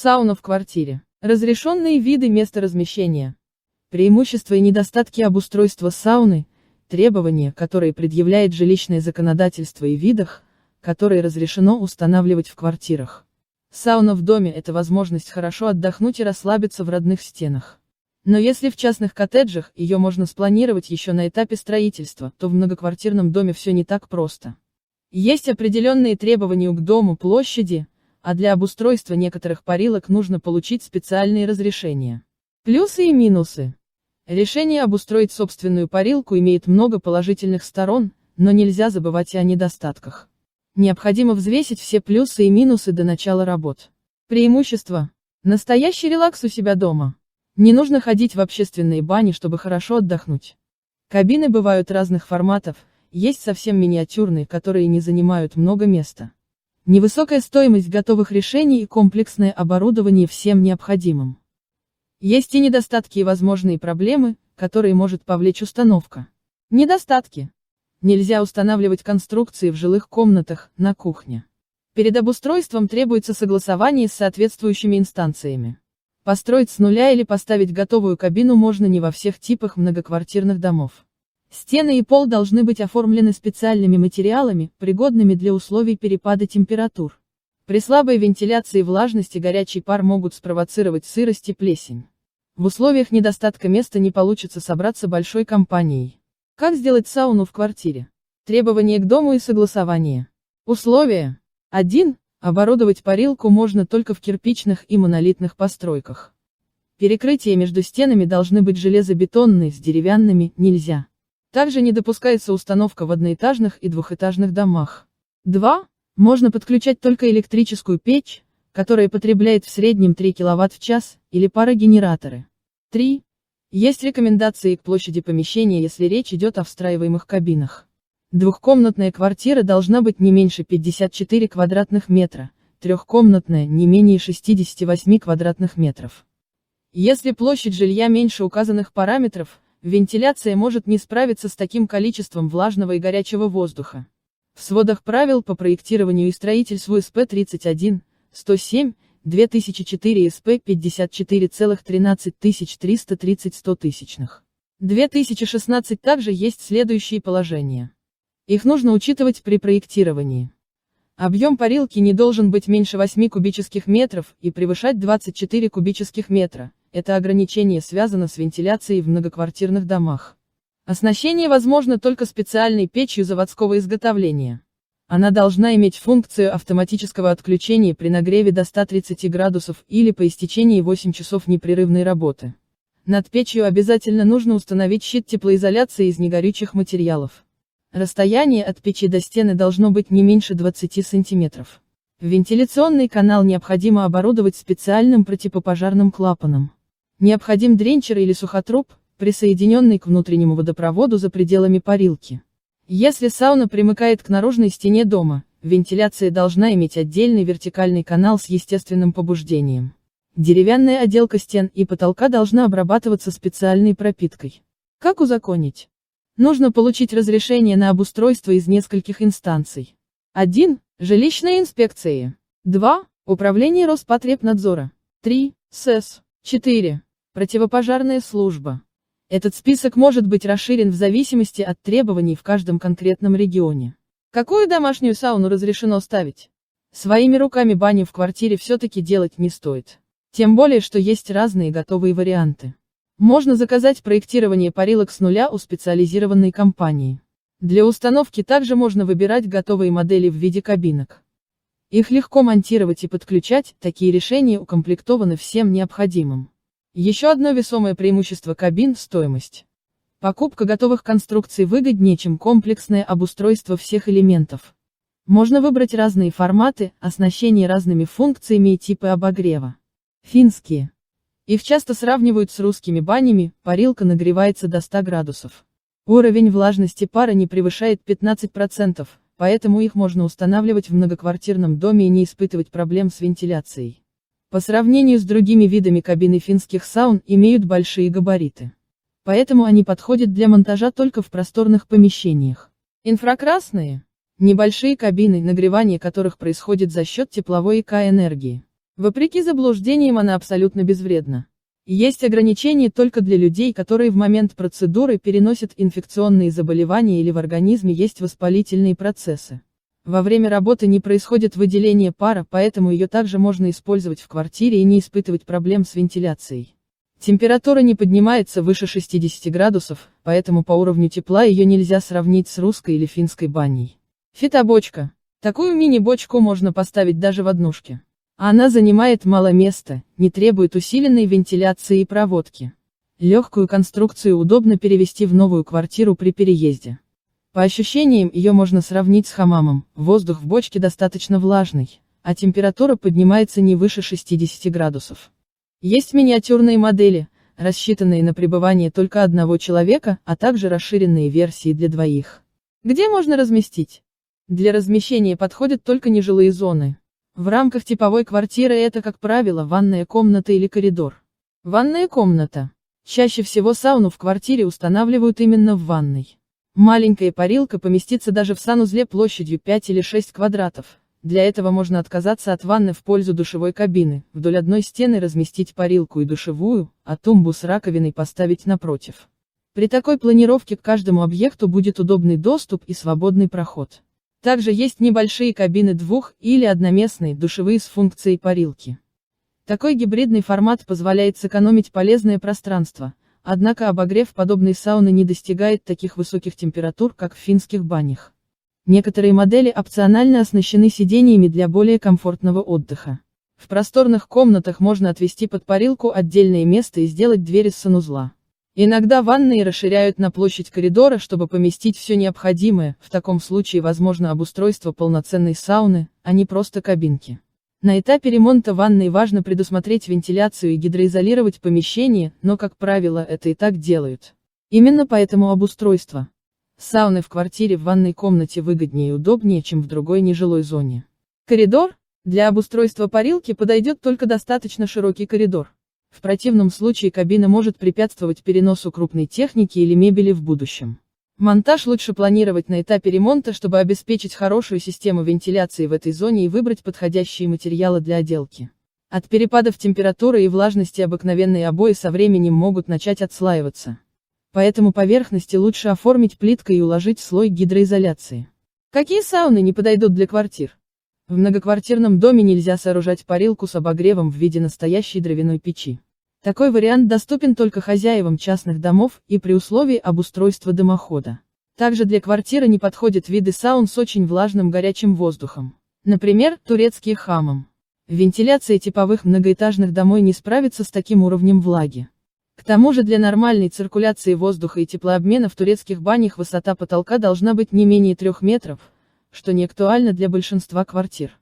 Сауна в квартире. Разрешенные виды места размещения. Преимущества и недостатки обустройства сауны, требования, которые предъявляет жилищное законодательство и видах, которые разрешено устанавливать в квартирах. Сауна в доме – это возможность хорошо отдохнуть и расслабиться в родных стенах. Но если в частных коттеджах ее можно спланировать еще на этапе строительства, то в многоквартирном доме все не так просто. Есть определенные требования к дому, площади, а для обустройства некоторых парилок нужно получить специальные разрешения. Плюсы и минусы. Решение обустроить собственную парилку имеет много положительных сторон, но нельзя забывать и о недостатках. Необходимо взвесить все плюсы и минусы до начала работ. Преимущества. Настоящий релакс у себя дома. Не нужно ходить в общественные бани, чтобы хорошо отдохнуть. Кабины бывают разных форматов, есть совсем миниатюрные, которые не занимают много места. Невысокая стоимость готовых решений и комплексное оборудование всем необходимым. Есть и недостатки и возможные проблемы, которые может повлечь установка. Недостатки. Нельзя устанавливать конструкции в жилых комнатах, на кухне. Перед обустройством требуется согласование с соответствующими инстанциями. Построить с нуля или поставить готовую кабину можно не во всех типах многоквартирных домов. Стены и пол должны быть оформлены специальными материалами, пригодными для условий перепада температур. При слабой вентиляции и влажности горячий пар могут спровоцировать сырость и плесень. В условиях недостатка места не получится собраться большой компанией. Как сделать сауну в квартире? Требования к дому и согласование. Условия. 1. Оборудовать парилку можно только в кирпичных и монолитных постройках. Перекрытия между стенами должны быть железобетонные, с деревянными нельзя. Также не допускается установка в одноэтажных и двухэтажных домах. 2. Можно подключать только электрическую печь, которая потребляет в среднем 3 кВт в час, или парогенераторы. 3. Есть рекомендации к площади помещения, если речь идет о встраиваемых кабинах. Двухкомнатная квартира должна быть не меньше 54 квадратных метра, трехкомнатная не менее 68 квадратных метров. Если площадь жилья меньше указанных параметров, вентиляция может не справиться с таким количеством влажного и горячего воздуха. В сводах правил по проектированию и строительству СП-31, 107, 2004 СП 54,13330 100-тысячных. 2016 также есть следующие положения. Их нужно учитывать при проектировании. Объем парилки не должен быть меньше 8 кубических метров и превышать 24 кубических метра. Это ограничение связано с вентиляцией в многоквартирных домах. Оснащение возможно только специальной печью заводского изготовления. Она должна иметь функцию автоматического отключения при нагреве до 130 градусов или по истечении 8 часов непрерывной работы. Над печью обязательно нужно установить щит теплоизоляции из негорючих материалов. Расстояние от печи до стены должно быть не меньше 20 см. Вентиляционный канал необходимо оборудовать специальным противопожарным клапаном. Необходим дренчер или сухотруб, присоединенный к внутреннему водопроводу за пределами парилки. Если сауна примыкает к наружной стене дома, вентиляция должна иметь отдельный вертикальный канал с естественным побуждением. Деревянная отделка стен и потолка должна обрабатываться специальной пропиткой. Как узаконить? Нужно получить разрешение на обустройство из нескольких инстанций. 1. Жилищные инспекции. 2. Управление Роспотребнадзора. 3. СЭС. 4. Противопожарная служба. Этот список может быть расширен в зависимости от требований в каждом конкретном регионе. Какую домашнюю сауну разрешено ставить? Своими руками баню в квартире все-таки делать не стоит. Тем более, что есть разные готовые варианты. Можно заказать проектирование парилок с нуля у специализированной компании. Для установки также можно выбирать готовые модели в виде кабинок. Их легко монтировать и подключать, такие решения укомплектованы всем необходимым. Еще одно весомое преимущество кабин – стоимость. Покупка готовых конструкций выгоднее, чем комплексное обустройство всех элементов. Можно выбрать разные форматы, оснащение разными функциями и типы обогрева. Финские. Их часто сравнивают с русскими банями, парилка нагревается до 100 градусов. Уровень влажности пара не превышает 15%, поэтому их можно устанавливать в многоквартирном доме и не испытывать проблем с вентиляцией. По сравнению с другими видами кабины финских саун имеют большие габариты. Поэтому они подходят для монтажа только в просторных помещениях. Инфракрасные. Небольшие кабины, нагревание которых происходит за счет тепловой ИК энергии. Вопреки заблуждениям, она абсолютно безвредна. Есть ограничения только для людей, которые в момент процедуры переносят инфекционные заболевания или в организме есть воспалительные процессы. Во время работы не происходит выделение пара, поэтому ее также можно использовать в квартире и не испытывать проблем с вентиляцией. Температура не поднимается выше 60 градусов, поэтому по уровню тепла ее нельзя сравнить с русской или финской баней. Фитобочка. Такую мини-бочку можно поставить даже в однушке. Она занимает мало места, не требует усиленной вентиляции и проводки. Легкую конструкцию удобно перевести в новую квартиру при переезде. По ощущениям, ее можно сравнить с хамамом, воздух в бочке достаточно влажный, а температура поднимается не выше 60 градусов. Есть миниатюрные модели, рассчитанные на пребывание только одного человека, а также расширенные версии для двоих. Где можно разместить? Для размещения подходят только нежилые зоны. В рамках типовой квартиры это, как правило, ванная комната или коридор. Ванная комната. Чаще всего сауну в квартире устанавливают именно в ванной. Маленькая парилка поместится даже в санузле площадью 5 или 6 квадратов. Для этого можно отказаться от ванны в пользу душевой кабины, вдоль одной стены разместить парилку и душевую, а тумбу с раковиной поставить напротив. При такой планировке к каждому объекту будет удобный доступ и свободный проход. Также есть небольшие кабины двух- или одноместные душевые с функцией парилки. Такой гибридный формат позволяет сэкономить полезное пространство. Однако обогрев подобной сауны не достигает таких высоких температур, как в финских банях. Некоторые модели опционально оснащены сидениями для более комфортного отдыха. В просторных комнатах можно отвести под парилку отдельное место и сделать дверь из санузла. Иногда ванные расширяют на площадь коридора, чтобы поместить все необходимое, в таком случае возможно обустройство полноценной сауны, а не просто кабинки. На этапе ремонта ванной важно предусмотреть вентиляцию и гидроизолировать помещение, но, как правило, это и так делают. Именно поэтому обустройство сауны в квартире в ванной комнате выгоднее и удобнее, чем в другой нежилой зоне. Коридор. Для обустройства парилки подойдет только достаточно широкий коридор. В противном случае кабина может препятствовать переносу крупной техники или мебели в будущем. Монтаж лучше планировать на этапе ремонта, чтобы обеспечить хорошую систему вентиляции в этой зоне и выбрать подходящие материалы для отделки. От перепадов температуры и влажности обыкновенные обои со временем могут начать отслаиваться. Поэтому поверхности лучше оформить плиткой и уложить слой гидроизоляции. Какие сауны не подойдут для квартир? В многоквартирном доме нельзя сооружать парилку с обогревом в виде настоящей дровяной печи. Такой вариант доступен только хозяевам частных домов и при условии обустройства дымохода. Также для квартиры не подходят виды саун с очень влажным горячим воздухом. Например, турецкий хамам. Вентиляция типовых многоэтажных домов не справится с таким уровнем влаги. К тому же для нормальной циркуляции воздуха и теплообмена в турецких банях высота потолка должна быть не менее 3 метров, что не актуально для большинства квартир.